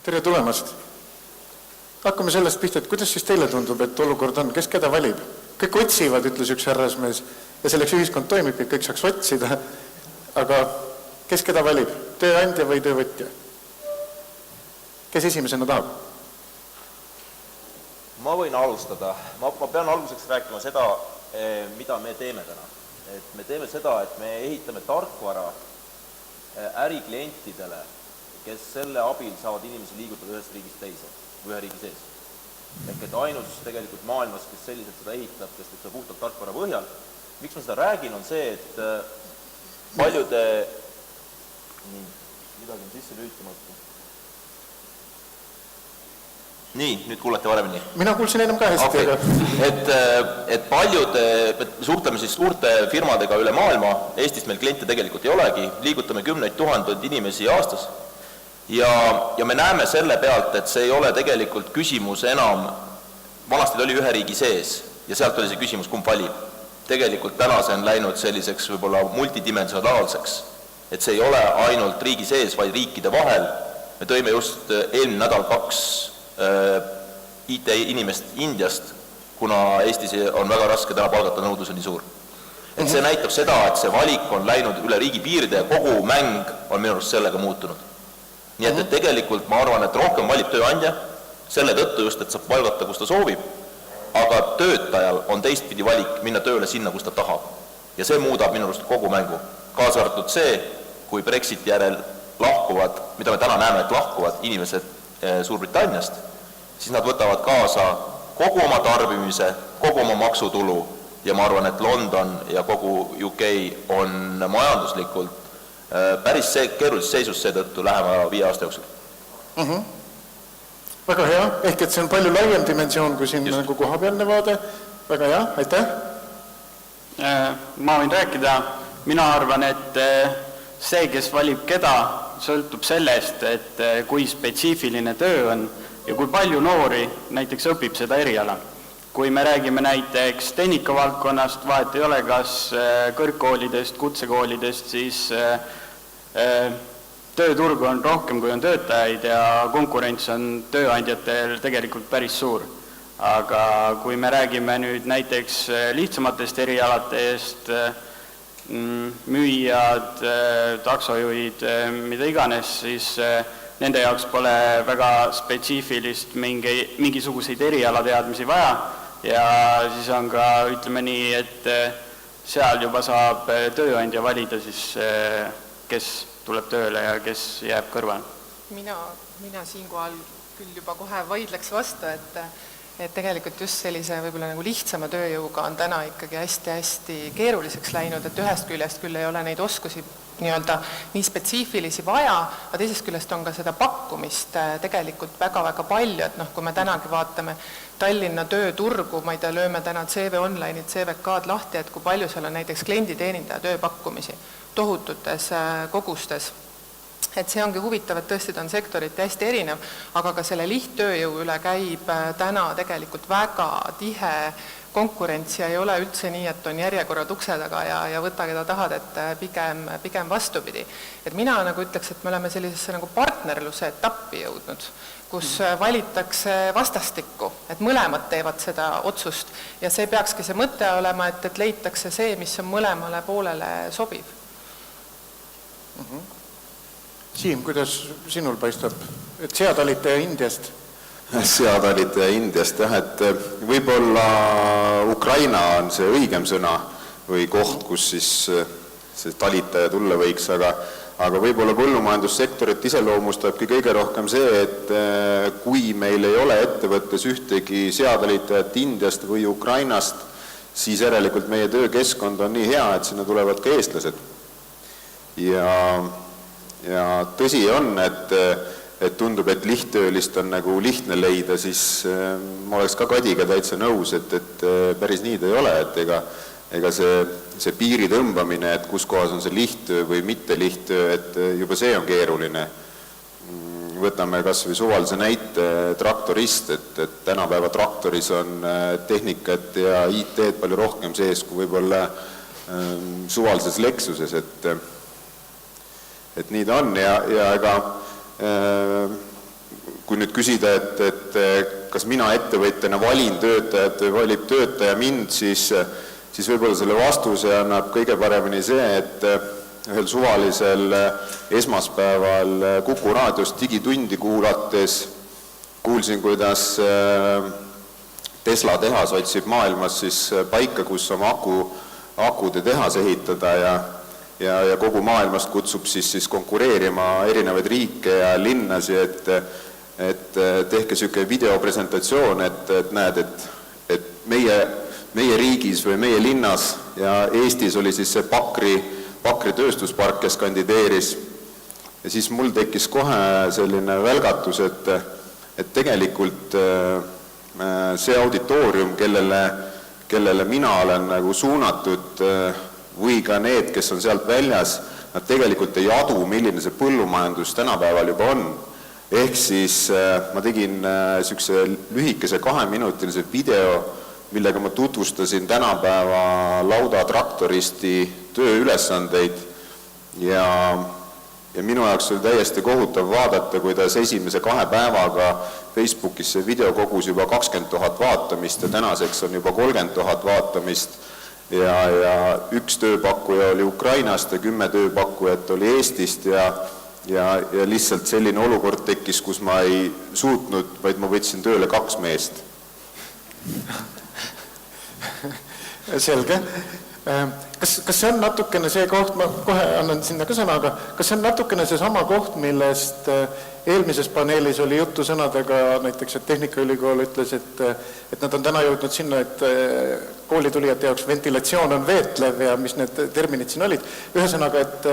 Tere tulemast! Hakkame sellest pihta, et kuidas siis teile tundub, et olukord on, kes keda valib? Kõik otsivad, ütles üks härrasmees, ja selleks ühiskond toimib, et kõik saaks otsida, aga kes keda valib? Tööandja või töövõtja? Kes esimesena tahab? Ma võin alustada. Ma pean alguseks rääkima seda, mida me teeme täna. Et me teeme seda, et me ehitame tarkvara äriklientidele, kes selle abil saavad inimesi liigutada ühest riigist teise või ühe riigi sees. Ehk et ainus tegelikult maailmas, kes selliselt seda ehitab, kes teeb seda puhtalt tarkvara põhjal. Miks ma seda räägin, on see, et paljude... Midagi on sisse lüütamatu. Nii, nüüd kuulete varemini. Mina kuulsin enam ka hästi. Okay. Et paljude, suhtleme siis suurte firmadega üle maailma, Eestist meil kliente tegelikult ei olegi, liigutame 10 000 inimesi aastas ja me näeme selle pealt, et see ei ole tegelikult küsimus enam, vanasti oli ühe riigi sees ja sealt oli see küsimus, kumb valib. Tegelikult täna see on läinud selliseks võib-olla multidimensionaalseks, et see ei ole ainult riigi sees, vaid riikide vahel. Me tõime just eelmine nädal 2 IT-inimest Indiast, kuna Eestis on väga raske täna palgata, nõudlus on nii suur. Et see näitab seda, et see valik on läinud üle riigi piiride ja kogu mäng on minu arust sellega muutunud. Nii et tegelikult ma arvan, et rohkem valib tööandja, selle tõttu just, et saab palgata, kus ta soovib, aga töötajal on teistpidi valik minna tööle sinna, kus ta tahab. Ja see muudab minu arust kogu mängu. Kaasa arvatud see, kui Brexiti järel lahkuvad, mida me täna näeme, et lahkuvad inimesed Suurbritanniast, siis nad võtavad kaasa kogu oma tarbimise, kogu oma maksutulu ja ma arvan, et London ja kogu UK on majanduslikult päris keerulises seisus seetõttu lähema 5 aasta jooksul. Väga hea, ehk et see on palju laiem dimensioon kui siin nagu kohapealne vaade. Väga hea, aitäh. Ma võin rääkida, mina arvan, et see, kes valib keda, sõltub sellest, et kui spetsiifiline töö on ja kui palju noori näiteks õpib seda eriala. Kui me räägime näiteks tehnikavaldkonnast, vahet ei ole kas kõrgkoolidest, kutsekoolidest, siis tööturgu on rohkem, kui on töötajaid ja konkurents on tööandjatel tegelikult päris suur. Aga kui me räägime nüüd näiteks lihtsamatest erialatest, müüjad, taksojuhid, mida iganes, siis nende jaoks pole väga spetsiifilist mingisuguseid erialateadmisi vaja ja siis on ka, ütleme nii, et seal juba saab tööandja valida siis, kes tuleb tööle ja kes jääb kõrval. Mina siinkohal küll juba kohe vaidleks vastu, et tegelikult just sellise võib-olla nagu lihtsama tööjõuga on täna ikkagi hästi keeruliseks läinud, et ühest küljest küll ei ole neid oskusi nii spetsiifilisi vaja, aga teisest küljest on ka seda pakkumist tegelikult väga-väga palju, et kui me tänagi vaatame Tallinna tööturgu, ma ei tea, lööme täna CV Online'id, CVK-d lahti, et kui palju seal on näiteks klienditeenindaja tööpakkumisi tohututes kogustes. Et see ongi huvitav, et tõesti on sektoriti hästi erinev, aga ka selle lihttööjõu üle käib täna tegelikult väga tihe konkurents ja ei ole üldse nii, et on järjekorrad ukse taga ja võta, keda tahad, et pigem vastupidi. Et mina ütleks, et me oleme sellisesse partnerluse etappi jõudnud, kus valitakse vastastikku, et mõlemad teevad seda otsust ja see peakski see mõte olema, et leitakse see, mis on mõlemale poolele sobiv. Siim, kuidas sinul paistab? Et seadalitaja Indiast? Seadalitaja Indiast, jah, et võib-olla Ukraina on see õigem sõna või koht, kus siis see talitaja tulla võiks, aga võib-olla põllumajandussektorit iseloomustabki kõige rohkem see, et kui meil ei ole ettevõttes ühtegi seadalitajat Indiast või Ukrainast, siis järelikult meie töökeskkond on nii hea, et sinna tulevad ka eestlased. Ja tõsi on, et tundub, et lihttöölist on nagu lihtne leida, siis ma oleks ka Kadiga täitsa nõus, et päris nii ta ei ole, et ega see piiri tõmbamine, et kus kohas on see lihttöö või mitte lihttöö, et juba see on keeruline. Võtame kas või suvalise näite traktorist, et tänapäeva traktoris on tehnikat ja IT-d palju rohkem sees kui võib-olla suvalises Lexuses, et nii ta on ja ega kui nüüd küsida, et kas mina ettevõtjana valin töötajat või valib töötaja mind, siis võib-olla selle vastuse annab kõige paremini see, et ühel suvalisel esmaspäeval Kuku raadios Digitundi kuulates kuulsin, kuidas Tesla tehas otsib maailmas siis paika, kus oma akude tehas ehitada ja kogu maailmast kutsub siis konkureerima erinevaid riike ja linnasi, et tehke selline videopresentatsioon, et näed, et meie riigis või meie linnas ja Eestis oli siis see Pakri tööstuspark, kes kandideeris. Ja siis mul tekkis kohe selline välgatus, et tegelikult see auditoorium, kellele mina olen nagu suunatud või ka need, kes on sealt väljas, nad tegelikult ei adu, milline see põllumajandus tänapäeval juba on. Ehk siis ma tegin sellise lühikese 2-minutilise video, millega ma tutvustasin tänapäeva laudatraktoristi tööülesandeid ja minu jaoks oli täiesti kohutav vaadata, kuidas esimese 2 päevaga Facebookis see video kogus juba 20 000 vaatamist ja tänaseks on juba 30 000 vaatamist ja üks tööpakkuja oli Ukrainast ja 10 tööpakkujat oli Eestist ja lihtsalt selline olukord tekkis, kus ma ei suutnud, vaid ma võtsin tööle 2 meest. Selge. Kas see on natukene see koht, ma kohe annan sinna ka sõna, aga kas see on natukene see sama koht, millest eelmises paneelis oli juttu sõnadega, näiteks, et Tehnikaülikool ütles, et nad on täna jõudnud sinna, et koolitulijate jaoks ventilatsioon on veetlev ja mis need terminid siin olid. Ühesõnaga, et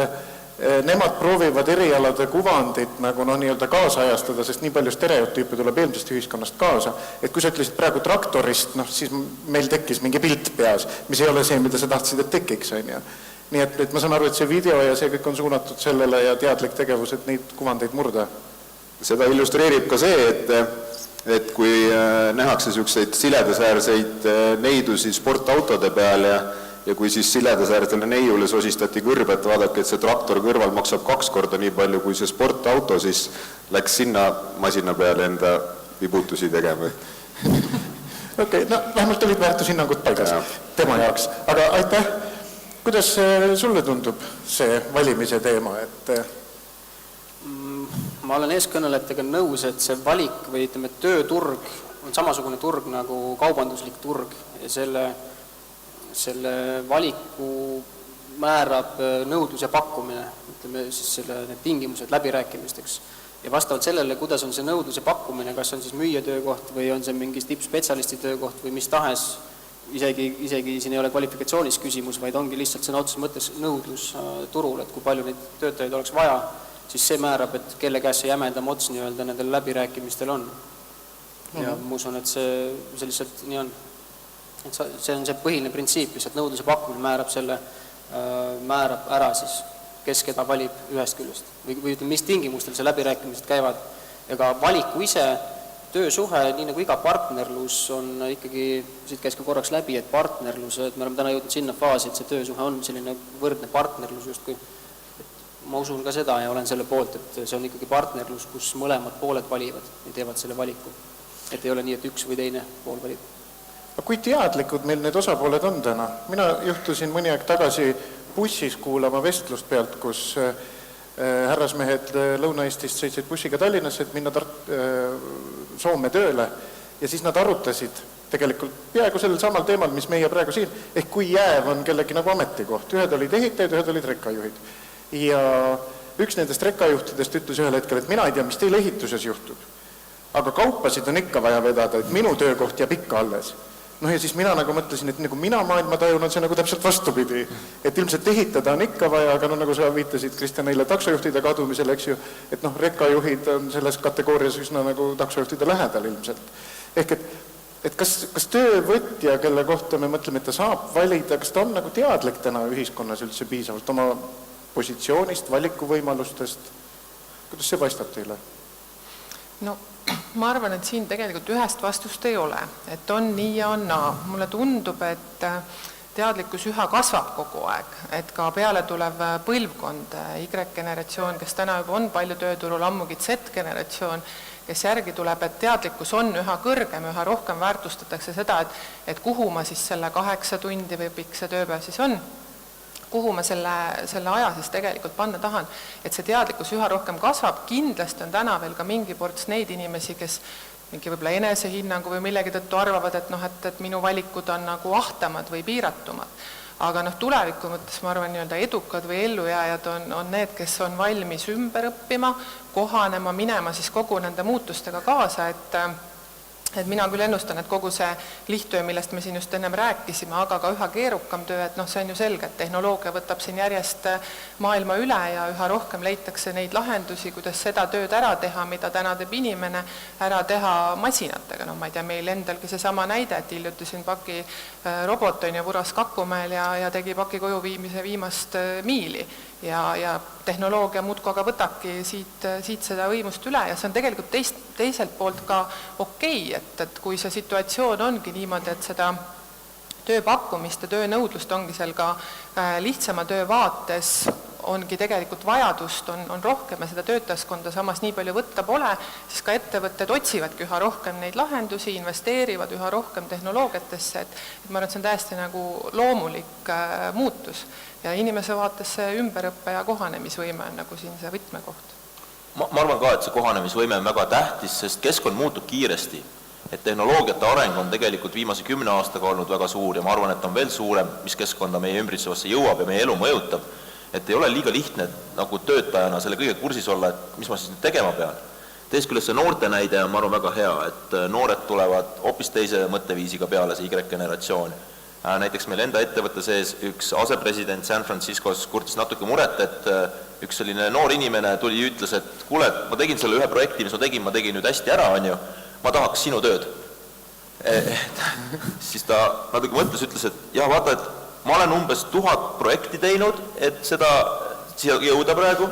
nemad proovivad erialade kuvandit nagu nii-öelda kaasajastada, sest nii palju stereotüüpe tuleb eelmisest ühiskonnast kaasa. Et kui sa ütlesid praegu traktorist, siis meil tekkis mingi pilt peas, mis ei ole see, mida sa tahtsid, et tekiks. Nii et ma saan aru, et see video ja see kõik on suunatud sellele ja teadlik tegevus, et neid kuvandeid murda. Seda illustreerib ka see, et kui nähakse selliseid siledasäärseid neidusi sportautode peal ja kui siis siledasäärsele neiule sosistati kõrb, et vaadake, et see traktor kõrval maksab 2 korda nii palju kui see sportauto, siis läks sinna masina peale enda vibutusi tegema. Okei, vähemalt olid väärtushinnangud paigas tema jaoks. Aga aitäh! Kuidas sulle tundub see valimise teema? Ma olen eeskõnelejatega nõus, et see valik või tööturg on samasugune turg nagu kaubanduslik turg ja selle valiku määrab nõudlus ja pakkumine, siis need tingimused läbirääkimisteks. Ja vastavalt sellele, kuidas on see nõudlus ja pakkumine, kas on siis müüja töökoht või on see mingi tippspetsialisti töökoht või mis tahes, isegi siin ei ole kvalifikatsioonis küsimus, vaid ongi lihtsalt sõna otseses mõttes nõudlus turul, et kui palju neid töötajaid oleks vaja, siis see määrab, et kelle käes see jämedam ots nendel läbirääkimistel on. Ja ma usun, et see lihtsalt nii on. Et see on see põhiline printsiip, lihtsalt nõudluse pakkumine määrab ära siis, kes keda valib ühest küljest või mis tingimustel see läbirääkimised käivad. Ega valiku ise töösuhe, nii nagu iga partnerlus on ikkagi, siit käis ka korraks läbi, et partnerlus, et me oleme täna jõudnud sinna faasi, et see töösuhe on selline võrdne partnerlus justkui. Ma usun ka seda ja olen selle poolt, et see on ikkagi partnerlus, kus mõlemad pooled valivad ja teevad selle valiku. Et ei ole nii, et üks või teine pool valib. Kui teadlikud meil need osapooled on täna? Mina juhtusin mõni aeg tagasi bussis kuulama vestlust pealt, kus härrasmehed Lõuna-Eestist sõitsid bussiga Tallinnasse, et minna Soome tööle ja siis nad arutasid tegelikult peaaegu sellel samal teemal, mis meie praegu siin, ehk kui jääv on kellegi nagu ametikoht. Ühed olid ehitajad, ühed olid rekkajuhid. Ja üks nendest rekkajuhtidest ütles ühel hetkel, et mina ei tea, mis teil ehituses juhtub, aga kaupasid on ikka vaja vedada, et minu töökoht jääb ikka alles. Ja siis mina nagu mõtlesin, et nagu mina maailma tajun, on see nagu täpselt vastupidi. Et ilmselt ehitada on ikka vaja, aga nagu sa viitasid Kristjan neile taksojuhtide kadumisele, eks ju, et rekkajuhid on selles kategoorias üsna nagu taksojuhtide lähedal ilmselt. Ehk et kas töövõtja, kelle kohta me mõtleme, et ta saab valida, kas ta on nagu teadlik täna ühiskonnas üldse piisavalt oma positsioonist, valikuvõimalustest? Kuidas see paistab teile? No, ma arvan, et siin tegelikult ühest vastust ei ole, et on nii ja on naa. Mulle tundub, et teadlikkus üha kasvab kogu aeg, et ka peale tulev põlvkond, Y-generatsioon, kes täna juba on palju tööturul, ammugi Z-generatsioon, kes järgi tuleb, et teadlikkus on üha kõrgem, üha rohkem väärtustatakse seda, et kuhu ma siis selle 8 tundi või pikk see tööpäev siis on, kuhu ma selle aja siis tegelikult panna tahan, et see teadlikkus üha rohkem kasvab, kindlasti on täna veel ka mingi ports neid inimesi, kes mingi võib-olla enesehinnangu või millegi tõttu arvavad, et minu valikud on nagu ahtamad või piiratumad. Aga tuleviku mõttes ma arvan, edukad või ellujääjad on need, kes on valmis ümber õppima, kohanema, minema siis kogu nende muutustega kaasa, et mina küll ennustan, et kogu see lihttöö, millest me siin just ennem rääkisime, aga ka üha keerukam töö, et see on ju selge, et tehnoloogia võtab siin järjest maailma üle ja üha rohkem leitakse neid lahendusi, kuidas seda tööd ära teha, mida täna teeb inimene, ära teha masinatega. Ma ei tea, meil endalgi seesama näide, et hiljuti siin paki robot on ja vuras Kakumäel ja tegi paki koju viimise viimast miili. Ja tehnoloogia muudkui aga võtabki siit seda võimust üle ja see on tegelikult teiselt poolt ka okei, et kui see situatsioon ongi niimoodi, et seda tööpakkumist ja töönõudlust ongi seal ka lihtsama töö vaates, ongi tegelikult vajadust on rohkem ja seda töötajaskonda samas nii palju võtta pole, siis ka ettevõtted otsivadki üha rohkem neid lahendusi, investeerivad üha rohkem tehnoloogiatesse, et ma arvan, et see on täiesti nagu loomulik muutus. Ja inimese vaates see ümberõppe ja kohanemisvõime on nagu siin see võtmekoht. Ma arvan ka, et see kohanemisvõime on väga tähtis, sest keskkond muutub kiiresti. Et tehnoloogiate areng on tegelikult viimase 10 aastaga olnud väga suur ja ma arvan, et on veel suurem, mis keskkonda meie ümbritsevasse jõuab ja meie elu mõjutab. Et ei ole liiga lihtne nagu töötajana selle kõige kursis olla, et mis ma siis nüüd tegema pean. Teist küljest see noorte näide on, ma arvan, väga hea, et noored tulevad hoopis teise mõtteviisiga peale see Y-generatsioon. Näiteks meil enda ettevõtte sees üks asepresident San Franciscos kurtis natuke muret, et üks selline noor inimene tuli ja ütles, et kuule, ma tegin selle ühe projekti, mis ma tegin nüüd hästi ära, ma tahaks sinu tööd. Siis ta natuke mõtles, ütles, et jah, vaata, et ma olen umbes 1000 projekti teinud, et seda siia jõuda praegu,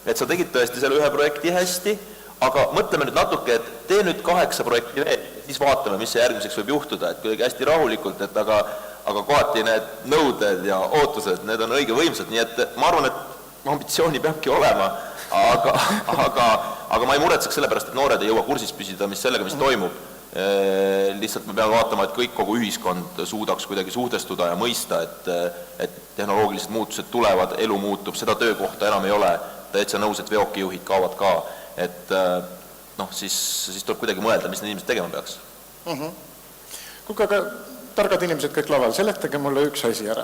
et sa tegid tõesti selle ühe projekti hästi, aga mõtleme nüüd natuke, et tee nüüd 8 projekti veel, siis vaatame, mis see järgmiseks võib juhtuda, et kuidagi hästi rahulikult, et aga kohati need nõuded ja ootused, need on õige võimsad, nii et ma arvan, et ambitsiooni peabki olema, aga ma ei muretseks sellepärast, et noored ei jõua kursis püsida sellega, mis toimub. Lihtsalt me peame vaatama, et kogu ühiskond suudaks kuidagi suhtestuda ja mõista, et tehnoloogilised muutused tulevad, elu muutub, seda töökohta enam ei ole, täitsa nõus, et veokijuhid kaovad ka, et siis tuleb kuidagi mõelda, mis need inimesed tegema peaks. Kuulge, aga targad inimesed kõik laval, seletage mulle üks asi ära,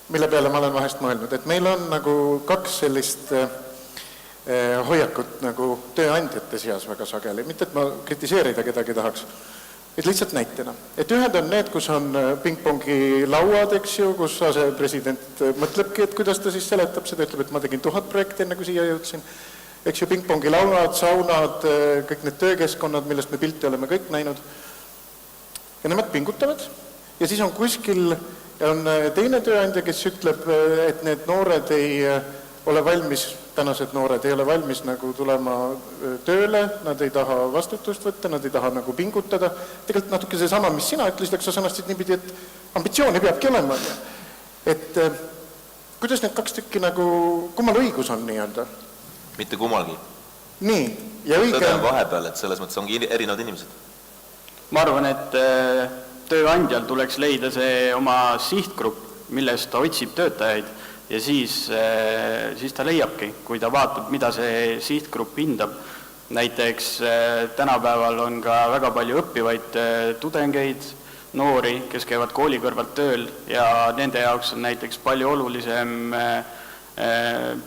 mille peale ma olen vahest mõelnud, et meil on nagu 2 sellist hoiakut nagu tööandjate seas väga sageli, mitte et ma kritiseerida kedagi tahaks, et lihtsalt näitena. Et ühed on need, kus on pingpongi lauad, eks ju, kus asepresident mõtlebki, et kuidas ta siis seletab seda, ütleb, et ma tegin 1000 projekti enne, kui siia jõudsin. Eks ju, pingpongi lauad, saunad, kõik need töökeskkonnad, millest me pilti oleme kõik näinud. Ja nemad pingutavad ja siis on kuskil on teine tööandja, kes ütleb, et need noored ei ole valmis, tänased noored ei ole valmis nagu tulema tööle, nad ei taha vastutust võtta, nad ei taha nagu pingutada. Tegelikult natuke see sama, mis sina ütlesid, aga sa sõnastasid niipidi, et ambitsiooni peabki olema. Et kuidas need 2 tükki nagu, kummal õigus on nii-öelda? Mitte kummalgi. Nii, ja õige... Tõde on vahepeal, et selles mõttes ongi erinevad inimesed. Ma arvan, et tööandjal tuleks leida see oma sihtgrupp, millest ta otsib töötajaid ja siis ta leiabki, kui ta vaatab, mida see sihtgrupp hindab. Näiteks tänapäeval on ka väga palju õppivaid tudengeid, noori, kes käivad kooli kõrvalt tööl ja nende jaoks on näiteks palju olulisem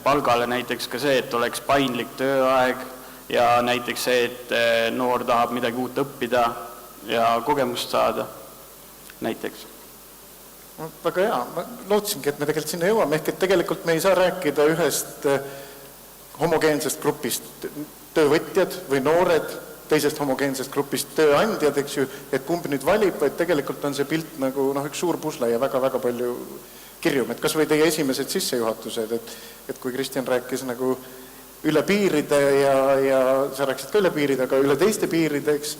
palgale näiteks ka see, et oleks paindlik tööaeg ja näiteks see, et noor tahab midagi uut õppida ja kogemust saada näiteks. Väga hea, ma lootsingi, et me tegelikult sinna jõuame, ehk et tegelikult me ei saa rääkida ühest homogeensest grupist töövõtjad või noored, teisest homogeensest grupist tööandjad, eks ju, et kumb nüüd valib, et tegelikult on see pilt nagu üks suur pusle ja väga-väga palju kirjum, et kas või teie esimesed sissejuhatused, et kui Kristjan rääkis nagu üle piiride ja sa rääkisid ka üle piiride, aga üle teiste piiride, eks,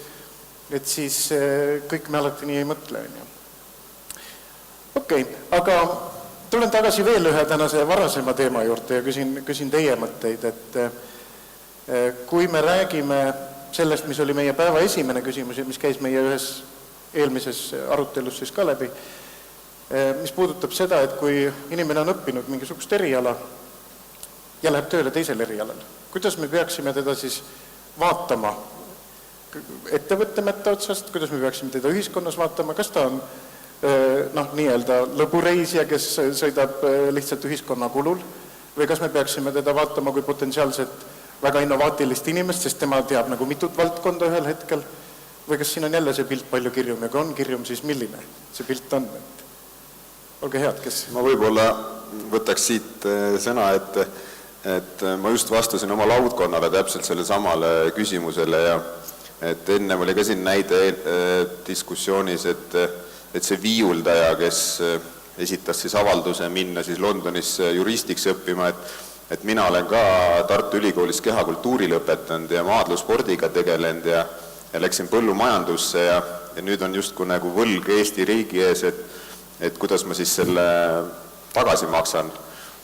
et siis kõik me alati nii ei mõtle. Okei, aga tulen tagasi veel ühe tänase varasema teema juurde ja küsin teie mõtteid, et kui me räägime sellest, mis oli meie päeva esimene küsimus ja mis käis meie ühes eelmises arutelus siis ka läbi, mis puudutab seda, et kui inimene on õppinud mingisugust eriala ja läheb tööle teisel erialal, kuidas me peaksime teda siis vaatama ettevõttemete otsast, kuidas me peaksime teda ühiskonnas vaatama, kas ta on nii-öelda lõbureisija, kes sõidab lihtsalt ühiskonna kulul, või kas me peaksime teda vaatama kui potentsiaalselt väga innovaatilist inimest, sest tema teab nagu mitut valdkonda ühel hetkel, või kas siin on jälle see pilt palju kirjum ja kui on kirjum, siis milline see pilt on? Olge head, kes... Ma võib-olla võtaks siit sõna, et ma just vastasin oma laudkonnale täpselt selle samale küsimusele ja et enne oli ka siin näide diskussioonis, et see viiuldaja, kes esitas siis avalduse minna siis Londonis juristiks õppima, et mina olen ka Tartu Ülikoolis kehakultuuri lõpetanud ja maadluspordiga tegelenud ja läksin põllumajandusse ja nüüd on justkui nagu võlg Eesti riigi ees, et kuidas ma siis selle tagasi maksan.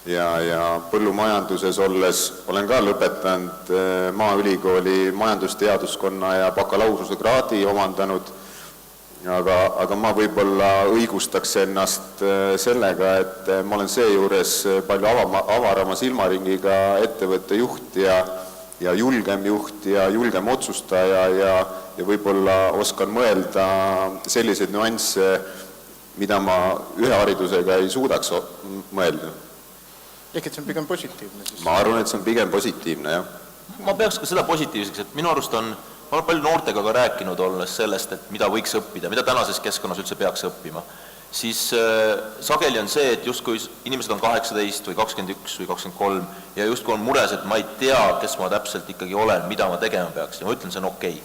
Ja põllumajanduses olen ka lõpetanud Maaülikooli majandusteaduskonna ja bakalaureuse kraadi omandanud, aga ma võib-olla õigustaks ennast sellega, et ma olen seejuures palju avarama silmaringiga ettevõtte juht ja julgem juht ja julgem otsustaja ja võib-olla oskan mõelda selliseid nüansse, mida ma ühe haridusega ei suudaks mõelda. Ehk et see on pigem positiivne siis? Ma arvan, et see on pigem positiivne, jah. Ma peaks ka seda positiivseks, et minu arust ma olen palju noortega ka rääkinud olles sellest, et mida võiks õppida, mida tänases keskkonnas üldse peaks õppima. Siis sageli on see, et justkui inimesed on 18 või 21 või 23 ja justkui on mures, et ma ei tea, kes ma täpselt ikkagi olen, mida ma tegema peaks ja ma ütlen, see on okei.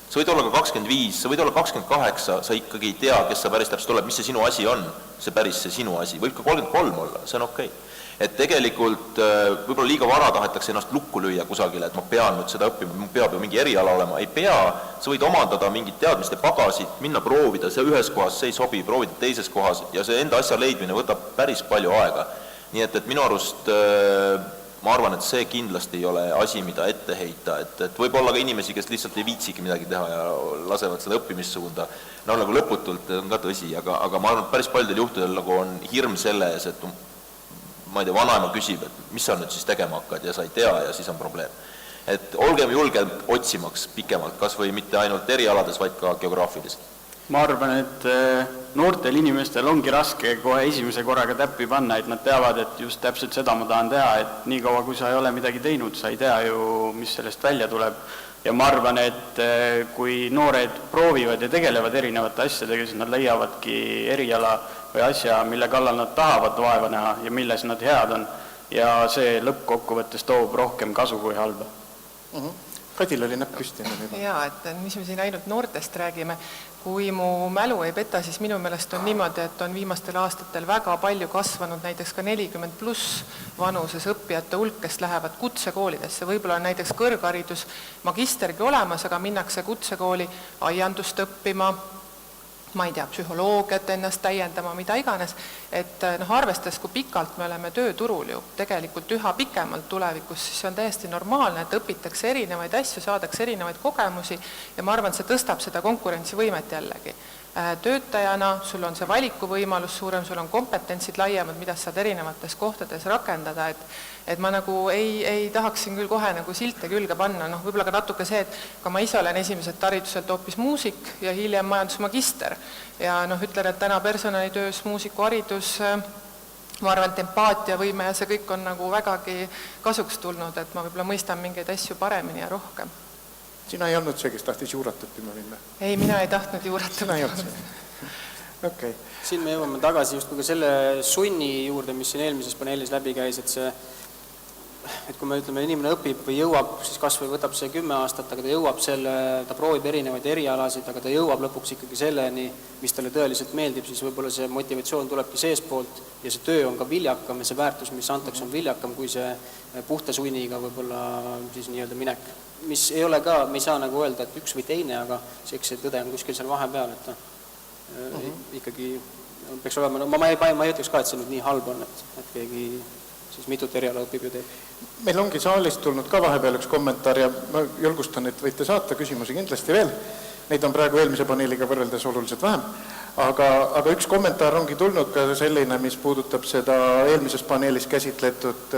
Sa võid olla ka 25, sa võid olla 28, sa ikkagi ei tea, kes sa päris täpselt oled, mis see sinu asi on, see sinu asi, võib ka 33 olla, see on okei. Et tegelikult võib-olla liiga vara tahetakse ennast lukku lüüa kusagile, et ma pean nüüd seda õppima, ma peab ju mingi eriala olema, ei pea, sa võid omandada mingit teadmiste pagasit, minna proovida, see ühes kohas, see ei sobi, proovida teises kohas ja see enda asja leidmine võtab päris palju aega. Nii et minu arust ma arvan, et see kindlasti ei ole asi, mida ette heita, et võib olla ka inimesi, kes lihtsalt ei viitsigi midagi teha ja lasevad seda õppimissuunda, nagu lõputult on ka tõsi, aga ma arvan, et päris paljudel juhtudel nagu on hirm selle ees, et ma ei tea, vanaema küsib, et mis sa nüüd siis tegema hakkad ja sa ei tea ja siis on probleem. Et olgem julgelt otsimaks pikemalt, kas või mitte ainult erialades, vaid ka geograafiliselt. Ma arvan, et noortel inimestel ongi raske kohe esimese korraga täppi panna, et nad teavad, et just täpselt seda ma tahan teha, et nii kaua, kui sa ei ole midagi teinud, sa ei tea ju, mis sellest välja tuleb. Ja ma arvan, et kui noored proovivad ja tegelevad erinevate asjadega, siis nad leiavadki eriala või asja, mille kallal nad tahavad vaeva näha ja milles nad head on. Ja see lõppkokkuvõttes toob rohkem kasu kui halba. Kadil oli näpp püsti. Jaa, et mis me siin ainult noortest räägime, kui mu mälu ei peta, siis minu meelest on niimoodi, et on viimastel aastatel väga palju kasvanud näiteks ka 40+ vanuses õppijate hulk, kes lähevad kutsekoolidesse. Võib-olla on näiteks kõrgharidus magistergi olemas, aga minnakse kutsekooli aiandust õppima, ma ei tea, psühholoogiat ennast täiendama, mida iganes, et arvestades, kui pikalt me oleme tööturul ju tegelikult üha pikemalt tulevikus, siis on täiesti normaalne, et õpitakse erinevaid asju, saadakse erinevaid kogemusi ja ma arvan, et see tõstab seda konkurentsivõimet jällegi. Töötajana sul on see valikuvõimalus suurem, sul on kompetentsid laiemad, mida saad erinevates kohtades rakendada, et ma nagu ei tahaksin küll kohe nagu silte külge panna, võib-olla ka natuke see, et ka ma ise olen esimeselt hariduselt hoopis muusik ja hiljem majandusmagister ja ütlen, et täna personalitöös muusikuharidus, ma arvan, et empaatiavõime ja see kõik on nagu vägagi kasuks tulnud, et ma võib-olla mõistan mingeid asju paremini ja rohkem. Sina ei olnud see, kes tahtis juurat õppima minna? Ei, mina ei tahtnud juurat õppima. Okay. Siin me jõuame tagasi just ka selle sunni juurde, mis siin eelmises paneelis läbi käis, et kui me ütleme, inimene õpib või jõuab, siis kas või võtab see 10 aastat, aga ta jõuab ta proovib erinevaid erialasid, aga ta jõuab lõpuks ikkagi selleni, mis talle tõeliselt meeldib, siis võib-olla see motivatsioon tulebki seespoolt ja see töö on ka viljakam ja see väärtus, mis antakse, on viljakam kui see puhta sunniga võib-olla siis nii-öelda minek. Mis ei ole ka, me ei saa nagu öelda, et üks või teine, aga see tõde on kuskil seal vahepeal, et ikkagi peaks olema, no ma ei ütleks ka, et see nüüd nii halb on, et keegi siis mitut eriala õpib ja teeb. Meil ongi saalist tulnud ka vahepeal üks kommentaar ja ma julgustan, et võite saata küsimusi kindlasti veel. Neid on praegu eelmise paneeliga võrreldes oluliselt vähem. Aga üks kommentaar ongi tulnud ka selline, mis puudutab seda eelmises paneelis käsitletud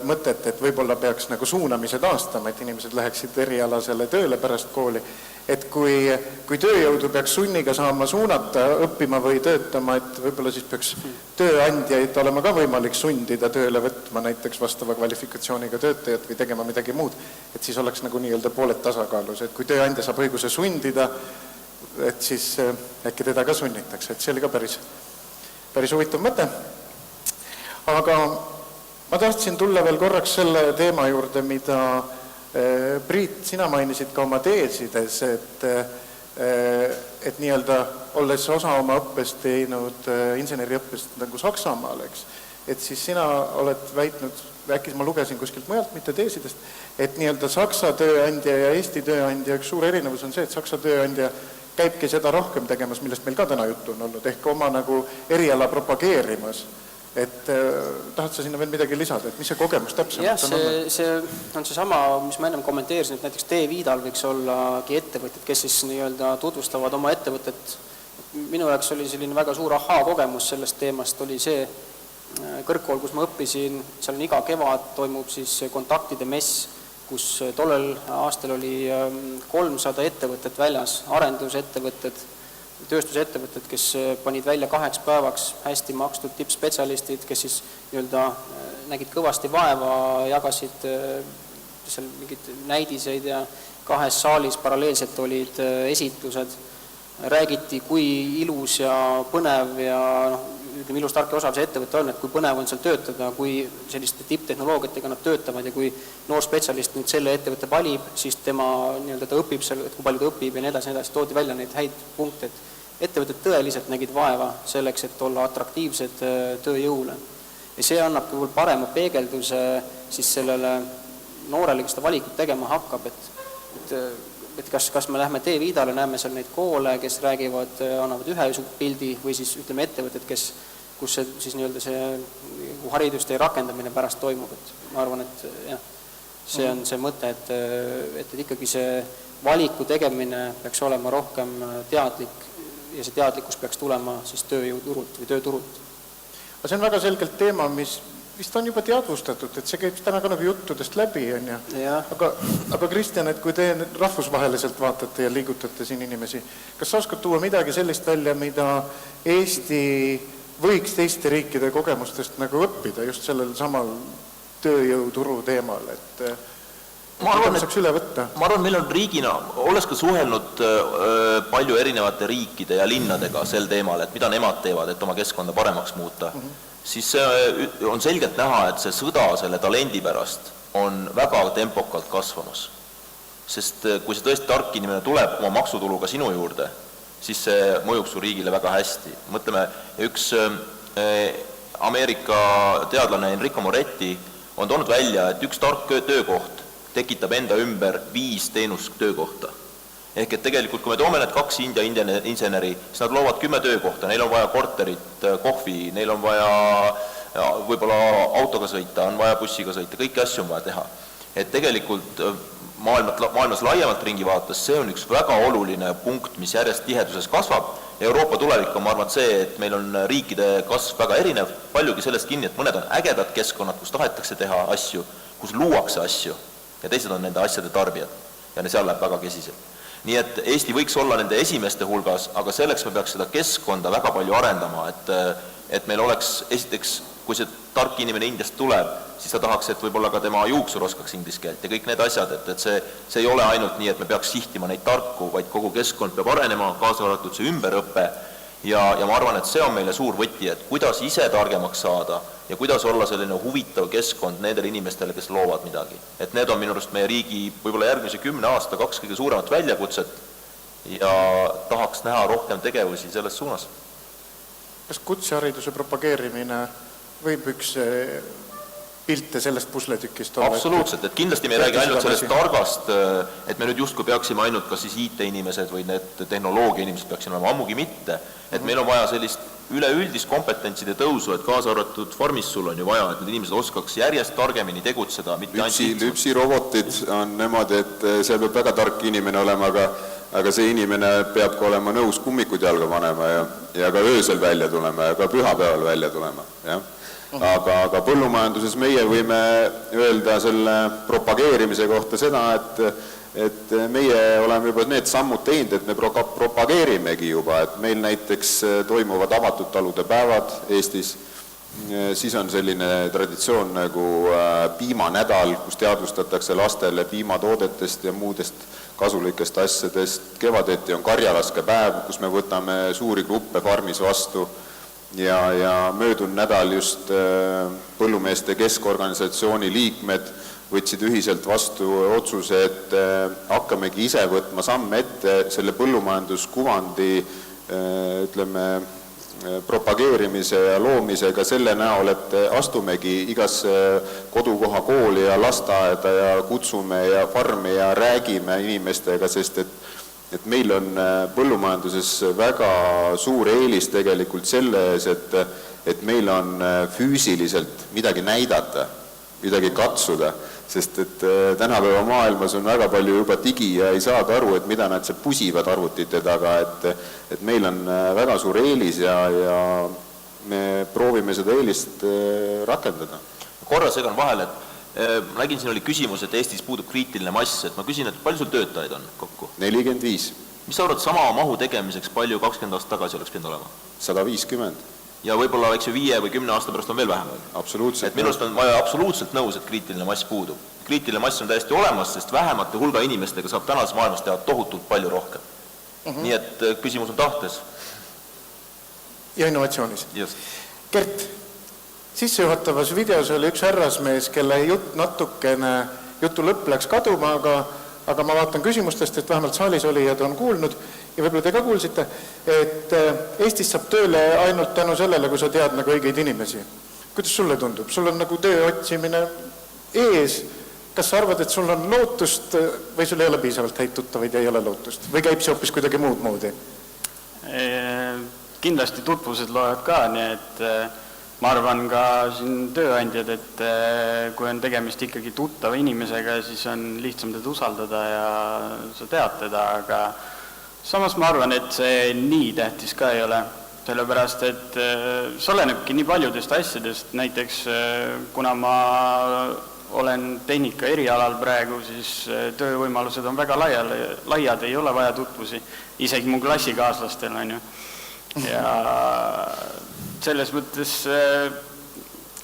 mõtet, et võib-olla peaks nagu suunamise taastama, et inimesed läheksid erialasele tööle pärast kooli. Et kui tööjõudu peaks sunniga saama suunata õppima või töötama, et võib-olla siis peaks tööandjaid olema ka võimalik sundida tööle võtma näiteks vastava kvalifikatsiooniga töötajat või tegema midagi muud, et siis oleks nagu nii-öelda pooled tasakaalus, et kui tööandja saab õiguse sundida, et siis äkki teda ka sunnitakse, et see oli ka päris huvitav mõte. Aga ma tahtsin tulla veel korraks selle teema juurde, mida Priit, sina mainisid ka oma teesides, et nii-öelda olles osa oma õppest teinud inseneriõppest nagu Saksamaal, eks, et siis sina oled väitnud, äkki ma lugesin kuskilt mujalt, mitte teesidest, et nii-öelda Saksa tööandja ja Eesti tööandja üks suur erinevus on see, et Saksa tööandja käibki seda rohkem tegemas, millest meil ka täna juttu on olnud, ehk oma nagu eriala propageerimas. Et tahad sa sinna veel midagi lisada, et mis see kogemus täpsemalt on olnud? See on seesama, mis ma ennem kommenteerisin, et näiteks T-Viidal võiks ollagi ettevõtted, kes siis nii-öelda tutvustavad oma ettevõtet. Minu jaoks oli selline väga suur kogemus sellest teemast, oli see kõrgkool, kus ma õppisin, seal on iga kevad toimub siis kontaktide mess, kus tollel aastal oli 300 ettevõtet väljas, arendusettevõtted, tööstusettevõtted, kes panid välja 8 päevaks hästi makstud tippspetsialistid, kes siis nii-öelda nägid kõvasti vaeva, jagasid seal mingid näidiseid ja 2 saalis paralleelselt olid esitlused. Räägiti, kui ilus ja põnev ja ilus, tark ja osav see ettevõte on, et kui põnev on seal töötada, kui selliste tipptehnoloogiatega nad töötavad ja kui noor spetsialist nüüd selle ettevõtte valib, siis tema nii-öelda ta õpib seal, et kui palju ta õpib ja nii edasi, toodi välja neid häid punkte, et ettevõtted tõeliselt nägid vaeva selleks, et olla atraktiivsed tööjõule. Ja see annab küll parema peegelduse siis sellele noorele, kes ta valikut tegema hakkab, et kas me lähme T-Viidale, näeme seal neid koole, kes räägivad, annavad ühe pildi või siis ütleme ettevõtted, kus see, siis nii-öelda see hariduste rakendamine pärast toimub. Et ma arvan, et jah, see on see mõte, et ikkagi see valiku tegemine peaks olema rohkem teadlik ja see teadlikkus peaks tulema siis tööjõuturult või tööturult. Aga see on väga selgelt teema, mis vist on juba teadvustatud, et see käib täna ka nagu juttudest läbi, on ja. Aga Kristjan, et kui te rahvusvaheliselt vaatate ja liigutate siin inimesi, kas sa oskad tuua midagi sellist välja, mida Eesti võiks teiste riikide kogemustest nagu õppida just sellel samal tööjõuturu teemal, et ma arvan, saaks üle võtta? Ma arvan, meil on riigina, olles ka suhelnud palju erinevate riikide ja linnadega sel teemal, et mida nemad teevad, et oma keskkonda paremaks muuta, siis on selgelt näha, et see sõda selle talendi pärast on väga tempokalt kasvamas. Sest kui see tõesti tark inimene tuleb oma maksutuluga sinu juurde, siis see mõjub su riigile väga hästi. Mõtleme, üks Ameerika teadlane Enrico Moretti on toonud välja, et üks tark töökoht tekitab enda ümber 5 teenustöökohta. Ehk et tegelikult, kui me toome need 2 India inseneri, siis nad loovad 10 töökohta, neil on vaja korterit, kohvi, neil on vaja võib-olla autoga sõita, on vaja bussiga sõita, kõiki asju on vaja teha. Et tegelikult maailmas laiemalt ringi vaates, see on üks väga oluline punkt, mis järjest tiheduses kasvab. Euroopa tulevik on, ma arvan, see, et meil on riikide kasv väga erinev, paljugi sellest kinni, et mõned on ägedad keskkonnad, kus tahetakse teha asju, kus luuakse asju ja teised on nende asjade tarbijad ja seal läheb väga kesiselt. Nii et Eesti võiks olla nende esimeste hulgas, aga selleks me peaks seda keskkonda väga palju arendama, et meil oleks esiteks, kui see tark inimene Indiast tuleb, siis ta tahaks, et võib-olla ka tema juuksur oskaks inglise keelt ja kõik need asjad, et see ei ole ainult nii, et me peaks sihtima neid tarku, vaid kogu keskkond peab arenema, kaasa arvatud see ümberõppe ja ma arvan, et see on meile suur võti, et kuidas ise targemaks saada ja kuidas olla selline huvitav keskkond nendele inimestele, kes loovad midagi. Et need on minu arust meie riigi võib-olla järgmise 10 aasta 2 kõige suuremat väljakutset ja tahaks näha rohkem tegevusi selles suunas. Kas kutsehariduse propageerimine võib üks pilte sellest pusletükist olla. Absoluutselt, et kindlasti me ei räägi ainult sellest targast, et me nüüd justkui peaksime ainult kas siis IT-inimesed või need tehnoloogia-inimesed peaksime olema, ammugi mitte. Et meil on vaja sellist üleüldist kompetentside tõusu, et kaasa arvatud farmis sul on ju vaja, et need inimesed oskaks järjest targemini tegutseda, mitte ainult lüpsirobotid on nemad, et seal peab väga tark inimene olema, aga see inimene peab ka olema nõus kummikud jalga panema ja ka öösel välja tulema ja ka pühapäeval välja tulema, jah. Aga põllumajanduses meie võime öelda selle propageerimise kohta seda, et meie oleme juba need sammud teinud, et me propageerimegi juba, et meil näiteks toimuvad avatud talude päevad Eestis, siis on selline traditsioon nagu piimanädal, kus teadvustatakse lastele piimatoodetest ja muudest kasulikest asjadest, kevadeti on karjalaskepäev, kus me võtame suuri gruppe farmis vastu, ja möödunud nädal just põllumeeste keskorganisatsiooni liikmed võtsid ühiselt vastu otsuse, et hakkamegi ise võtma samme ette selle põllumajanduskuvandi, ütleme, propageerimise ja loomisega selle näol, et astumegi igasse kodukoha kooli ja lasteaeda ja kutsume ja farmi ja räägime inimestega, sest et meil on põllumajanduses väga suur eelis tegelikult selles, et meil on füüsiliselt midagi näidata, midagi katsuda, sest et tänapäeva maailmas on väga palju juba digi ja ei saada aru, et mida nad seal pusivad arvutite taga, et meil on väga suur eelis ja me proovime seda eelist rakendada. Korra segan vahel, et ma nägin, siin oli küsimus, et Eestis puudub kriitiline mass, et ma küsin, et palju sul töötajaid on kokku? 45. Mis sa arvad, sama mahu tegemiseks palju 20 aastat tagasi oleks pidanud olema? 150. Ja võib-olla oleks ju 5 või 10 aasta pärast on veel vähem. Absoluutselt. Et minust on vaja absoluutselt nõus, et kriitiline mass puudub. Kriitiline mass on täiesti olemas, sest vähemate hulga inimestega saab tänases maailmas teha tohutult palju rohkem. Nii et küsimus on tahtes. Ja innovatsioonis. Just. Gert, sissejuhatavas videos oli üks härrasmees, kelle jutu lõpp läks kaduma, aga ma vaatan küsimustest, et vähemalt saalis olijad on kuulnud ja võib-olla te ka kuulsite, et Eestis saab tööle ainult tänu sellele, kui sa tead nagu õigeid inimesi. Kuidas sulle tundub? Sul on nagu töö otsimine ees. Kas sa arvad, et sul on lootust või sul ei ole piisavalt häid tuttavaid ja ei ole lootust? Või käib see hoopis kuidagi muud moodi? Kindlasti tutvused loevad ka, nii et ma arvan ka siin tööandjad, et kui on tegemist ikkagi tuttava inimesega, siis on lihtsam teda usaldada ja sa tead teda, aga samas ma arvan, et see nii tähtis ka ei ole, sellepärast, et see olenebki nii paljudest asjadest, näiteks kuna ma olen tehnika erialal praegu, siis töövõimalused on väga laiad, ei ole vaja tutvusi, isegi mu klassikaaslastel on ju. Ja selles mõttes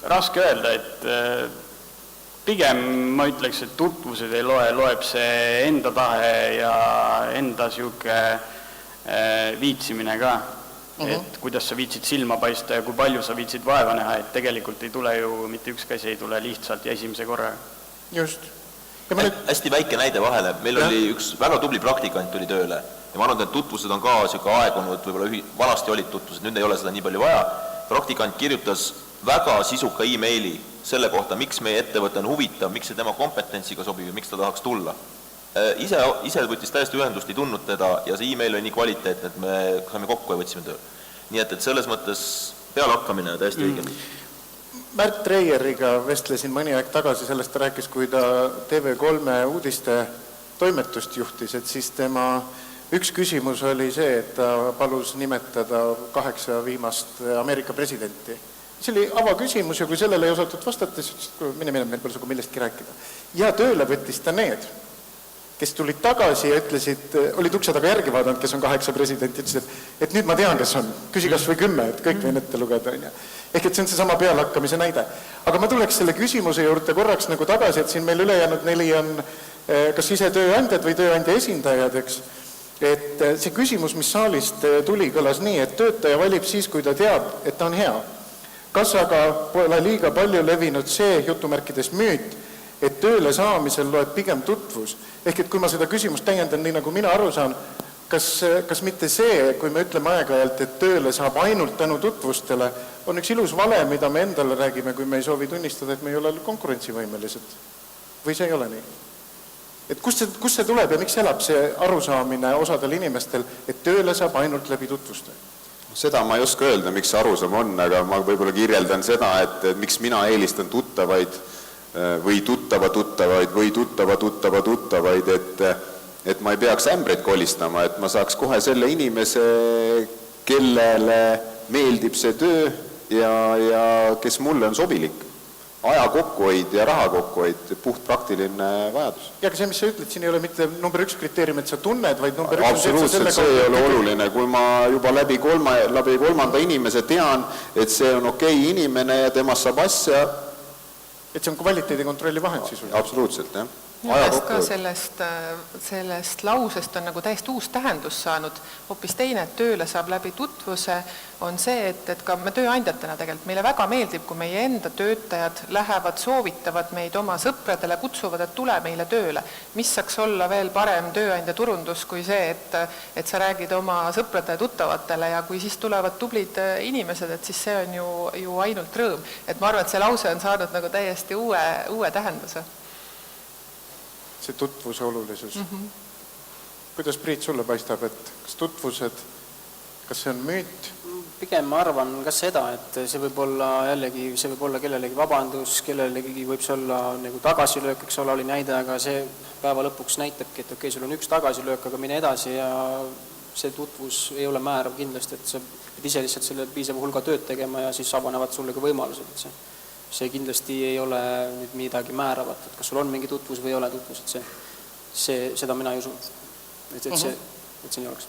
raske öelda, et pigem ma ütleks, et tutvused ei loeb see enda tahe ja enda siuke viitsimine ka, et kuidas sa viitsid silma paista ja kui palju sa viitsid vaeva näha, et tegelikult ei tule ju, mitte üks käsi ei tule lihtsalt ja esimese korra. Just. Hästi väike näide vahele, meil oli üks väga tubli praktikant tuli tööle ja ma arvan, et tutvused on ka siuke aegunud, võib-olla vanasti olid tutvused, nüüd ei ole seda nii palju vaja. Praktikant kirjutas väga sisuka e-maili selle kohta, miks meie ettevõte on huvitav, miks see tema kompetentsiga sobib ja miks ta tahaks tulla. Ise võttis täiesti ühendust, ei tundnud teda ja see e-mail oli nii kvaliteetne, et me saime kokku ja võtsime töö. Nii et selles mõttes pealehakkamine täiesti õige. Märt Reieriga vestlesin mõni aeg tagasi, sellest ta rääkis, kui ta TV3 uudiste toimetust juhtis, et siis tema üks küsimus oli see, et ta palus nimetada 8 viimast Ameerika presidenti. See oli avaküsimus ja kui sellele ei osatud vastata, siis mine, meil pole sugu millestki rääkida. Ja tööle võttis ta need, kes tulid tagasi ja ütlesid, olid ukse taga järgi vaadanud, kes on 8 presidenti, ütlesid, et nüüd ma tean, kes on, küsi kas või 10, et kõik võin ette lugeda. Ehk et see on see sama pealehakkamise näide. Aga ma tuleks selle küsimuse juurde korraks nagu tagasi, et siin meil ülejäänud 4 on kas ise tööandjad või tööandja esindajad, eks. Et see küsimus, mis saalist tuli, kõlas nii, et töötaja valib siis, kui ta teab, et ta on hea. Kas aga pole liiga palju levinud see jutumärkides müüt, et tööle saamisel loeb pigem tutvus? Ehk et kui ma seda küsimust täiendan nii, nagu mina aru saan, kas mitte see, kui me ütleme aeg-ajalt, et tööle saab ainult tänu tutvustele, on üks ilus vale, mida me endale räägime, kui me ei soovi tunnistada, et me ei ole konkurentsivõimelised? Või see ei ole nii? Et kust see tuleb ja miks elab see arusaamine osadel inimestel, et tööle saab ainult läbi tutvuste? Seda ma ei oska öelda, miks see arusaam on, aga ma võib-olla kirjeldan seda, et miks mina eelistan tuttavaid või tuttavaid või tuttavaid, et ma ei peaks ämbreid kolistama, et ma saaks kohe selle inimese, kellele meeldib see töö ja kes mulle on sobilik. Aja kokkuhoid ja raha kokkuhoid, puht praktiline vajadus. Ja aga see, mis sa ütled, siin ei ole mitte number 1 kriteerium, et sa tunned, vaid number 1 absoluutselt, see ei ole oluline. Kui ma juba läbi kolmanda inimese tean, et see on okei inimene ja temast saab asja. Et see on kvaliteedikontrolli vahend siis? Absoluutselt, jah. Ka sellest lausest on nagu täiesti uus tähendus saanud. Hoopis teine, et tööle saab läbi tutvuse, on see, et ka me tööandjatena tegelikult meile väga meeldib, kui meie enda töötajad lähevad, soovitavad meid oma sõpradele, kutsuvad, et tule meile tööle. Mis saaks olla veel parem tööandja turundus kui see, et sa räägid oma sõpradele tuttavatele ja kui siis tulevad tublid inimesed, et siis see on ju ainult rõõm. Et ma arvan, et see lause on saanud nagu täiesti uue tähenduse. See tutvuse olulisus. Kuidas, Priit, sulle paistab, et kas tutvused, kas see on müüt? Pigem ma arvan ka seda, et see võib olla jällegi, see võib olla kellelegi vabandus, kellelegi võib see olla nagu tagasilöök, eks ole, oli näide, aga see päeva lõpuks näitabki, et okei, sul on üks tagasilöök, aga mine edasi ja see tutvus ei ole määrav kindlasti, et sa pead ise lihtsalt selle piisava hulga tööd tegema ja siis avanevad sulle ka võimalused, et see kindlasti ei ole nüüd midagi määravat, et kas sul on mingi tutvus või ei ole tutvus, et seda mina ei usu, et see nii oleks.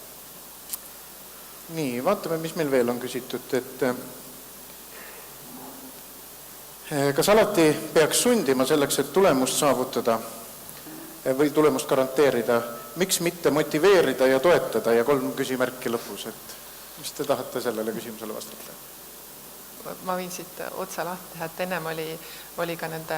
Nii, vaatame, mis meil veel on küsitud, et kas alati peaks sundima selleks, et tulemust saavutada või tulemust garanteerida, miks mitte motiveerida ja toetada ja 3 küsimärki lõpus, et mis te tahate sellele küsimusele vastata? Ma võin siit otsa lahti teha, et ennem oli ka nende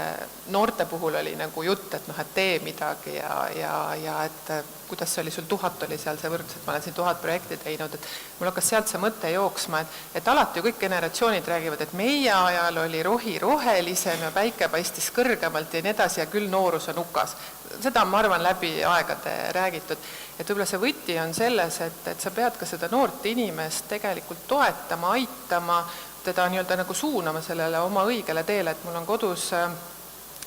noorte puhul oli nagu jutt, et et tee midagi ja et kuidas see oli, sul 1000 oli seal see võrdus, et ma olen siin 1000 projekti teinud, et mul hakkas sealt see mõte jooksma, et alati ju kõik generatsioonid räägivad, et meie ajal oli rohi rohelisem ja päike paistis kõrgemalt ja nii edasi ja küll noorus on hukas. Seda on, ma arvan, läbi aegade räägitud, et võib-olla see võti on selles, et sa pead ka seda noort inimest tegelikult toetama, aitama, teda nii-öelda nagu suunama sellele oma õigele teele, et mul on kodus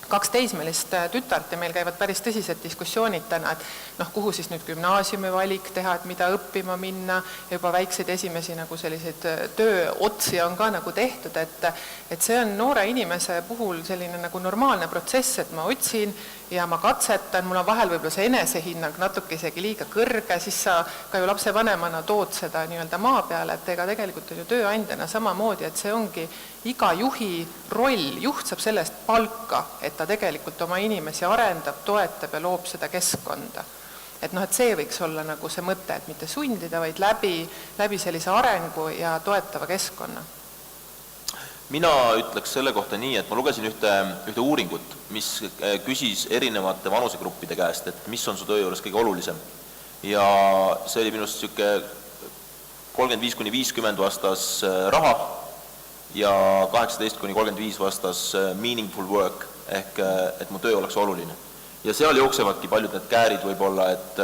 2 teismelist tütart ja meil käivad päris tõsised diskussioonid täna, et kuhu siis nüüd gümnaasiumi valik teha, et mida õppima minna, juba väikseid esimesi nagu selliseid tööotsi on ka nagu tehtud, et see on noore inimese puhul selline nagu normaalne protsess, et ma otsin ja ma katsetan, mul on vahel võib-olla see enesehinnang natuke isegi liiga kõrge, siis sa ka ju lapsevanemana tood seda nii-öelda maa peale, et ega tegelikult on ju tööandjana samamoodi, et see ongi iga juhi roll, juht saab sellest palka, et ta tegelikult oma inimesi arendab, toetab ja loob seda keskkonda. Et see võiks olla nagu see mõte, et mitte sundida, vaid läbi sellise arengu ja toetava keskkonna. Mina ütleks selle kohta nii, et ma lugesin ühte uuringut, mis küsis erinevate vanusegruppide käest, et mis on su töö juures kõige olulisem. Ja see oli minust siuke 35–50 vastas raha ja 18–35 vastas meaningful work, ehk et mu töö oleks oluline. Ja seal jooksevadki paljud need käärid võib-olla, et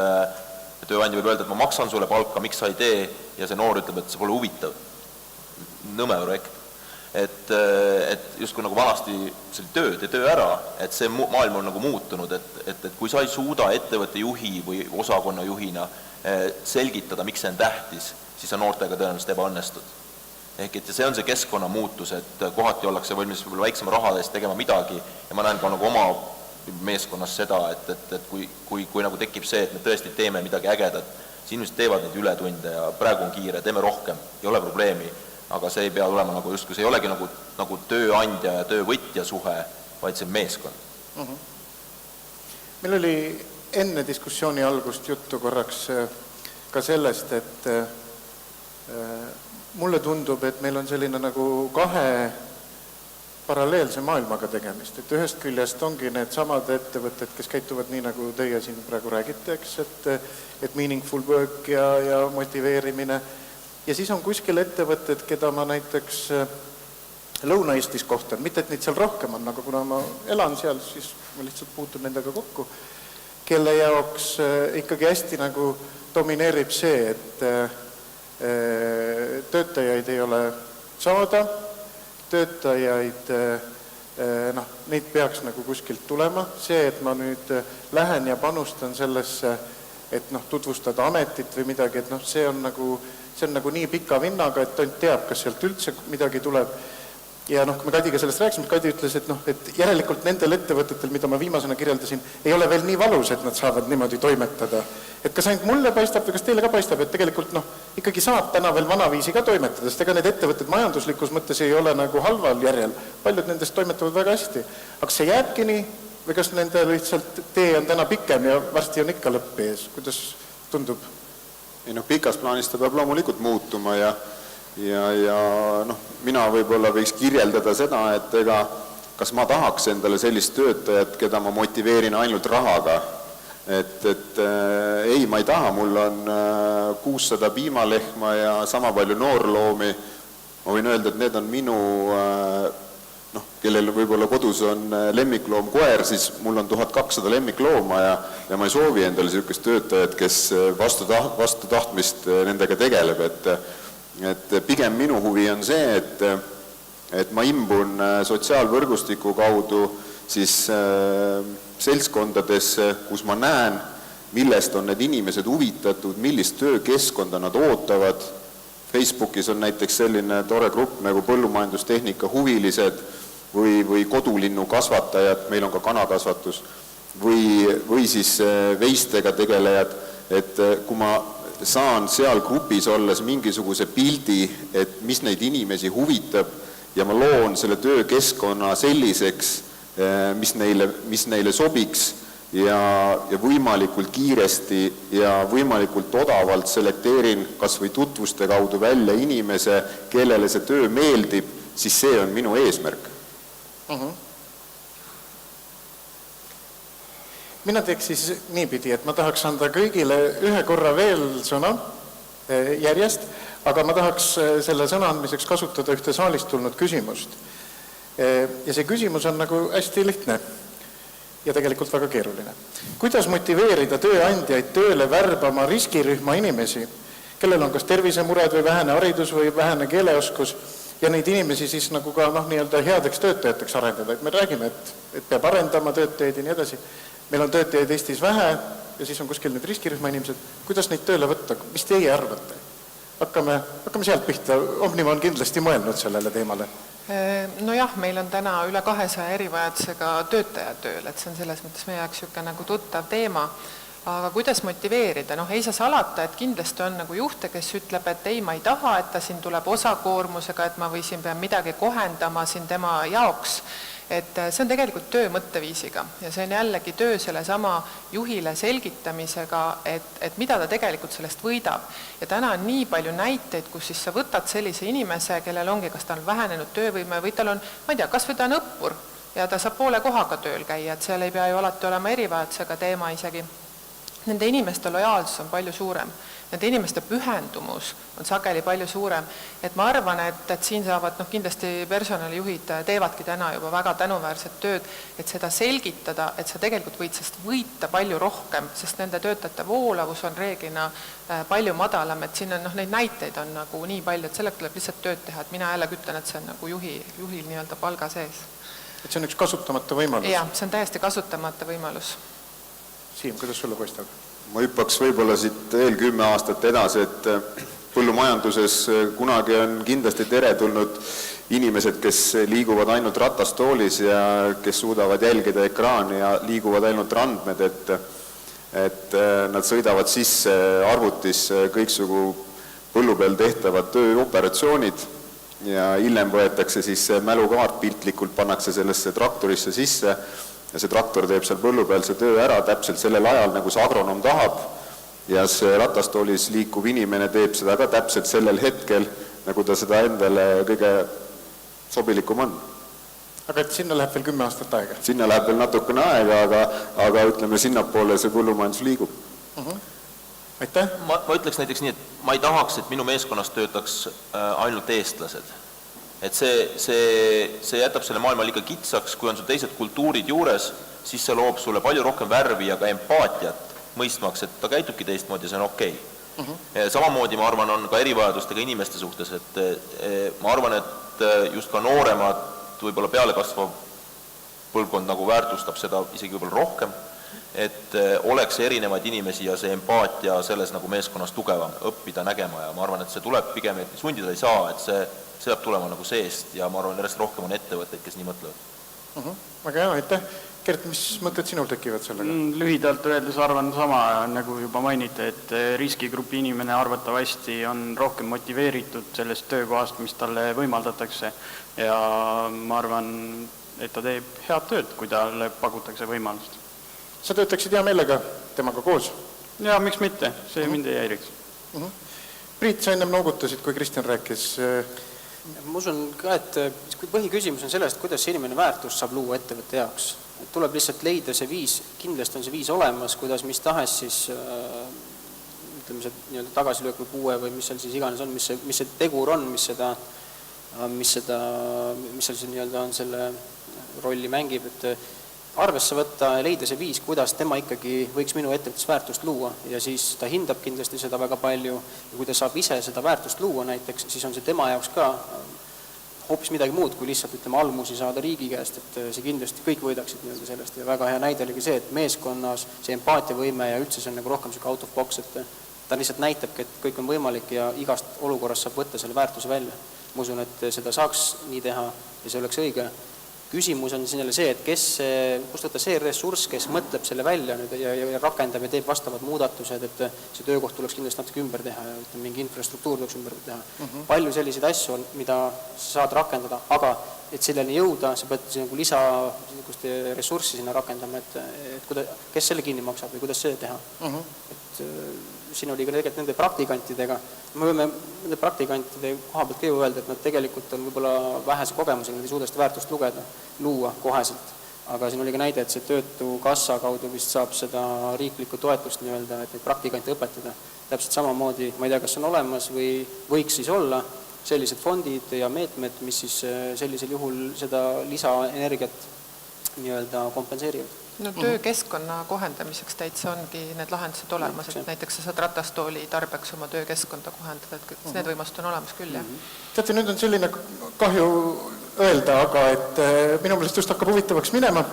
tööandja võib öelda, et ma maksan sulle palka, miks sa ei tee, ja see noor ütleb, et see pole huvitav. Nõme projekt. Et justkui nagu vanasti see oli töö ära, et see maailm on nagu muutunud, et kui sa ei suuda ettevõtte juhi või osakonna juhina selgitada, miks see on tähtis, siis sa noortega tõenäoliselt ebaõnnestud. Ehk et see on see keskkonna muutus, et kohati ollakse valmis võib-olla väiksema raha eest tegema midagi ja ma näen ka nagu oma meeskonnas seda, et kui nagu tekib see, et me tõesti teeme midagi ägedat, siis inimesed teevad neid ületunde ja praegu on kiire, teeme rohkem, ei ole probleemi, aga see ei pea olema nagu justkui, see ei olegi nagu tööandja ja töövõtja suhe, vaid see meeskond. Meil oli enne diskussiooni algust juttu korraks ka sellest, et mulle tundub, et meil on selline nagu paralleelse maailmaga tegemist, et ühest küljest ongi need samad ettevõtted, kes käituvad nii, nagu teie siin praegu räägite, eks, et meaningful work ja motiveerimine, ja siis on kuskil ettevõtted, keda ma näiteks Lõuna-Eestis kohtan, mitte et neid seal rohkem on, aga kuna ma elan seal, siis ma lihtsalt puutun nendega kokku, kelle jaoks ikkagi hästi nagu domineerib see, et töötajaid ei ole saada, töötajaid, neid peaks nagu kuskilt tulema. See, et ma nüüd lähen ja panustan sellesse, et tutvustada ametit või midagi, et see on nagu nii pika vinnaga, et ainult teab, kas sealt üldse midagi tuleb. Ja kui me Kadiga sellest rääkisime, Kadi ütles, et järelikult nendel ettevõtetel, mida ma viimasena kirjeldasin, ei ole veel nii valus, et nad saavad niimoodi toimetada. Et kas ainult mulle paistab või kas teile ka paistab, et tegelikult ikkagi saab täna veel vanaviisi ka toimetada, sest ega need ettevõtted majanduslikus mõttes ei ole nagu halval järjel. Paljud nendest toimetavad väga hästi. Aga see jääbki nii või kas nende lihtsalt tee on täna pikem ja varsti on ikka lõpp ees? Kuidas tundub? Pikas plaanis ta peab loomulikult muutuma ja mina võib-olla võiks kirjeldada seda, et kas ma tahaks endale sellist töötajat, keda ma motiveerin ainult rahaga. Et ei, ma ei taha, mul on 600 piimalehma ja sama palju noorloomi. Ma võin öelda, et need on minu, kellel võib-olla kodus on lemmikloom koer, siis mul on 1200 lemmiklooma ja ma ei soovi endale sellist töötajat, kes vastu tahtmist nendega tegeleb, et pigem minu huvi on see, et ma imbun sotsiaalvõrgustiku kaudu siis seltskondadesse, kus ma näen, millest on need inimesed huvitatud, millist töökeskkonda nad ootavad. Facebookis on näiteks selline tore grupp nagu põllumajandustehnika huvilised või kodulinnu kasvatajad, meil on ka kanakasvatus, või siis veistega tegelejad, et kui ma saan seal grupis olles mingisuguse pildi, et mis neid inimesi huvitab ja ma loon selle töökeskkonna selliseks, mis neile sobiks ja võimalikult kiiresti ja võimalikult odavalt selekteerin kas või tutvuste kaudu välja inimese, kellele see töö meeldib, siis see on minu eesmärk. Mina teeks siis niipidi, et ma tahaks anda kõigile ühe korra veel sõna järjest, aga ma tahaks selle sõna andmiseks kasutada ühte saalist tulnud küsimust. Ja see küsimus on nagu hästi lihtne ja tegelikult väga keeruline. Kuidas motiveerida tööandjaid tööle värbama riskirühma inimesi, kellel on kas tervisemured või vähene haridus või vähene keeleoskus, ja neid inimesi siis nagu ka nii-öelda headeks töötajateks arendada. Et me räägime, et peab arendama töötajaid ja nii edasi. Meil on töötajaid Eestis vähe ja siis on kuskil need riskirühma inimesed. Kuidas neid tööle võtta? Mis teie arvate? Hakkame sealt pihta. Omniva on kindlasti mõelnud sellele teemale. Nojah, meil on täna üle 200 erivajadusega töötaja tööl, et see on selles mõttes meie jaoks nagu tuttav teema. Aga kuidas motiveerida? Ei saa salata, et kindlasti on nagu juhte, kes ütleb, et ei, ma ei taha, et ta siin tuleb osakoormusega, et ma pean midagi kohendama siin tema jaoks. Et see on tegelikult töö mõtteviisiga ja see on jällegi töö selle sama juhile selgitamisega, et mida ta tegelikult sellest võidab. Ja täna on nii palju näiteid, kus siis sa võtad sellise inimese, kellel ongi, kas ta on vähenenud töövõime või tal on, ma ei tea, kas või ta on õppur ja ta saab poole kohaga tööl käia, et seal ei pea ju alati olema erivajadusega teema isegi. Nende inimeste lojaalsus on palju suurem. Nende inimeste pühendumus on sageli palju suurem. Et ma arvan, et siin saavad kindlasti personalijuhid teevadki täna juba väga tänuväärset tööd, et seda selgitada, et sa tegelikult võid sest võita palju rohkem, sest nende töötajate voolavus on reeglina palju madalam, et siin on neid näiteid on nagu nii palju, et sellega tuleb lihtsalt tööd teha, et mina jälle ütlen, et see on nagu juhil nii-öelda palga sees. Et see on üks kasutamata võimalus? Jah, see on täiesti kasutamata võimalus. Siim, kuidas sulle paistab? Ma hüppaks võib-olla siit 10 aastat edasi, et põllumajanduses kunagi on kindlasti teretulnud inimesed, kes liiguvad ainult ratastoolis ja kes suudavad jälgida ekraani ja liiguvad ainult randmed, et nad sõidavad sisse arvutis kõiksugu põllu peal tehtavad tööoperatsioonid ja hiljem võetakse siis mälukaart piltlikult, pannakse sellesse traktorisse sisse ja see traktor teeb seal põllu peal see töö ära täpselt sellel ajal, nagu see agronom tahab ja see ratastoolis liikuv inimene teeb seda ka täpselt sellel hetkel, nagu ta seda endale kõige sobilikum on. aga et sinna läheb veel 10 aastat aega? Sinna läheb veel natukene aega, aga ütleme, sinnapoole see põllumajandus liigub. Aitäh! Ma ütleks näiteks nii, et ma ei tahaks, et minu meeskonnas töötaks ainult eestlased. Et see jätab selle maailma liiga kitsaks, kui on sul teised kultuurid juures, siis see loob sulle palju rohkem värvi ja ka empaatiat, mõistmaks, et ta käitubki teistmoodi, see on okei. Samamoodi, ma arvan, on ka erivajadustega inimeste suhtes, et ma arvan, et just ka nooremad, võib-olla pealekasvav põlvkond nagu väärtustab seda isegi võib-olla rohkem, et oleks erinevaid inimesi ja see empaatia selles nagu meeskonnas tugevam, õppida nägema ja ma arvan, et see tuleb pigem, et sundida ei saa, et see peab tulema nagu seest ja ma arvan, järjest rohkem on ettevõtteid, kes nii mõtlevad. Väga hea, aitäh! Gert, mis mõtted sinul tekivad sellega? Lühidalt öeldes arvan sama, nagu juba mainite, et riskigrupi inimene arvatavasti on rohkem motiveeritud sellest töökohast, mis talle võimaldatakse ja ma arvan, et ta teeb head tööd, kui talle pakutakse võimalust. Sa töötaksid hea meelega temaga koos? Ja miks mitte, see mind ei häiriks. Priit, sa ennem noogutasid, kui Kristjan rääkis. Ma usun ka, et põhiküsimus on sellest, kuidas see inimene väärtust saab luua ettevõtte jaoks. Et tuleb lihtsalt leida see viis, kindlasti on see viis olemas, kuidas mis tahes siis ütleme see nii-öelda tagasilöök või puue või mis seal siis iganes on, mis see tegur on, mis seal see nii-öelda on selle rolli mängib, et arvesse võtta ja leida see viis, kuidas tema ikkagi võiks minu ettevõttes väärtust luua ja siis ta hindab kindlasti seda väga palju ja kui ta saab ise seda väärtust luua näiteks, siis on see tema jaoks ka hoopis midagi muud, kui lihtsalt ütleme almusi saada riigi käest, et see kindlasti kõik võidaksid nii-öelda sellest ja väga hea näide oligi see, et meeskonnas see empaatiavõime ja üldse see on nagu rohkem selline out of box, et ta lihtsalt näitabki, et kõik on võimalik ja igast olukorrast saab võtta selle väärtuse välja. Ma usun, et seda saaks nii teha ja see oleks õige. Küsimus on siin jälle see, et kust võtta see ressurss, kes mõtleb selle välja nüüd ja rakendab ja teeb vastavad muudatused, et see töökoht tuleks kindlasti natuke ümber teha ja mingi infrastruktuur tuleks ümber teha. Palju selliseid asju on, mida sa saad rakendada, aga et selleni jõuda, sa pead nagu lisa ressurssi sinna rakendama, et kes selle kinni maksab või kuidas see teha. Et siin oli ka tegelikult nende praktikantidega. Me võime nende praktikantide koha pealt kõigu öelda, et nad tegelikult on võib-olla vähese kogemusega, nad ei suuda seda väärtust luua koheselt. Aga siin oli ka näide, et see töötukassa kaudu vist saab seda riiklikku toetust nii-öelda, et neid praktikante õpetada. Täpselt samamoodi, ma ei tea, kas on olemas või võiks siis olla sellised fondid ja meetmed, mis siis sellisel juhul seda lisaenergiat nii-öelda kompenseerivad. No töökeskkonna kohendamiseks täitsa ongi need lahendused olemas, et näiteks sa saad ratastooli tarbeks oma töökeskkonda kohendada, et need võimalused on olemas küll, jah. Teate, nüüd on selline kahju öelda, aga et minu meelest just hakkab huvitavaks minema,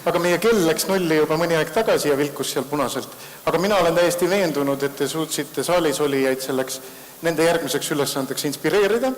aga meie kell läks nulli juba mõni aeg tagasi ja vilkus seal punaselt. Aga mina olen täiesti veendunud, et te suutsite saalis olijaid selleks nende järgmiseks ülesandeks inspireerida